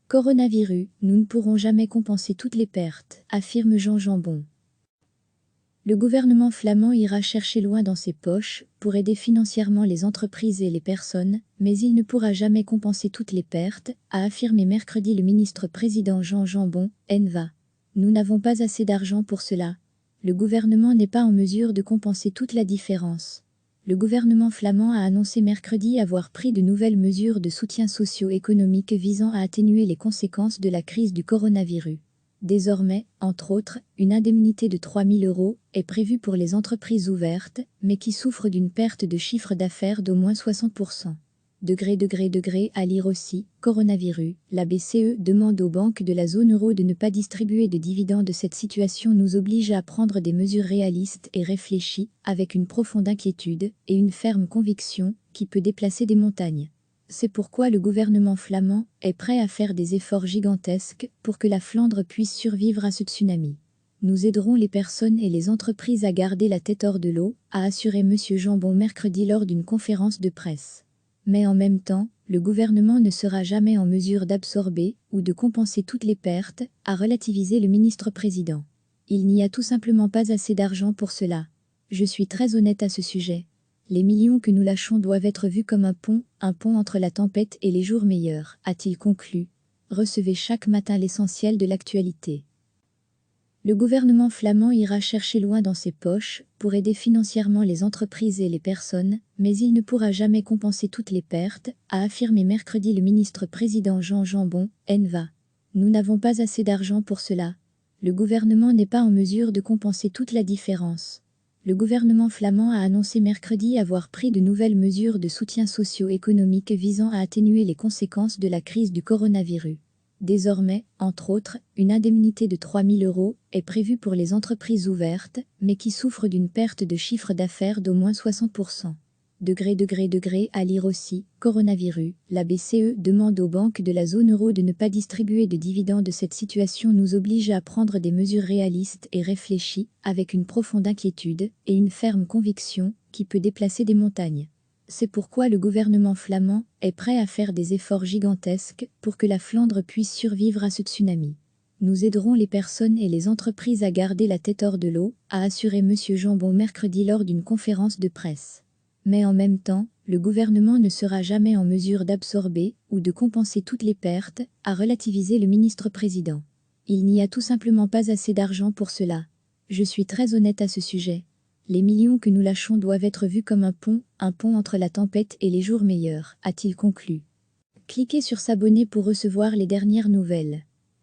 Coronavirus, nous ne pourrons jamais compenser toutes les pertes, affirme Jean Jambon. Le gouvernement flamand ira chercher loin dans ses poches pour aider financièrement les entreprises et les personnes, mais il ne pourra jamais compenser toutes les pertes, a affirmé mercredi le ministre-président Jean Jambon, N-VA. Nous n'avons pas assez d'argent pour cela. Le gouvernement n'est pas en mesure de compenser toute la différence. Le gouvernement flamand a annoncé mercredi avoir pris de nouvelles mesures de soutien socio-économique visant à atténuer les conséquences de la crise du coronavirus. Désormais, entre autres, une indemnité de 3 000 € est prévue pour les entreprises ouvertes, mais qui souffrent d'une perte de chiffre d'affaires d'au moins 60%. À lire aussi, coronavirus, la BCE demande aux banques de la zone euro de ne pas distribuer de dividendes. Cette situation nous oblige à prendre des mesures réalistes et réfléchies, avec une profonde inquiétude et une ferme conviction, qui peut déplacer des montagnes. C'est pourquoi le gouvernement flamand est prêt à faire des efforts gigantesques pour que la Flandre puisse survivre à ce tsunami. Nous aiderons les personnes et les entreprises à garder la tête hors de l'eau, a assuré M. Jambon mercredi lors d'une conférence de presse. Mais en même temps, le gouvernement ne sera jamais en mesure d'absorber ou de compenser toutes les pertes, a relativisé le ministre-président. Il n'y a tout simplement pas assez d'argent pour cela. Je suis très honnête à ce sujet. Les millions que nous lâchons doivent être vus comme un pont entre la tempête et les jours meilleurs, a-t-il conclu. Recevez chaque matin l'essentiel de l'actualité. Le gouvernement flamand ira chercher loin dans ses poches pour aider financièrement les entreprises et les personnes, mais il ne pourra jamais compenser toutes les pertes, a affirmé mercredi le ministre-président Jean Jambon, N-VA. Nous n'avons pas assez d'argent pour cela. Le gouvernement n'est pas en mesure de compenser toute la différence. Le gouvernement flamand a annoncé mercredi avoir pris de nouvelles mesures de soutien socio-économique visant à atténuer les conséquences de la crise du coronavirus. Désormais, entre autres, une indemnité de 3 000 € est prévue pour les entreprises ouvertes, mais qui souffrent d'une perte de chiffre d'affaires d'au moins 60%. À lire aussi, coronavirus, la BCE demande aux banques de la zone euro de ne pas distribuer de dividendes. Cette situation nous oblige à prendre des mesures réalistes et réfléchies, avec une profonde inquiétude et une ferme conviction, qui peut déplacer des montagnes. C'est pourquoi le gouvernement flamand est prêt à faire des efforts gigantesques pour que la Flandre puisse survivre à ce tsunami. Nous aiderons les personnes et les entreprises à garder la tête hors de l'eau, a assuré M. Jambon mercredi lors d'une conférence de presse. Mais en même temps, le gouvernement ne sera jamais en mesure d'absorber ou de compenser toutes les pertes, a relativisé le ministre-président. Il n'y a tout simplement pas assez d'argent pour cela. Je suis très honnête à ce sujet. Les millions que nous lâchons doivent être vus comme un pont entre la tempête et les jours meilleurs, a-t-il conclu. Cliquez sur s'abonner pour recevoir les dernières nouvelles.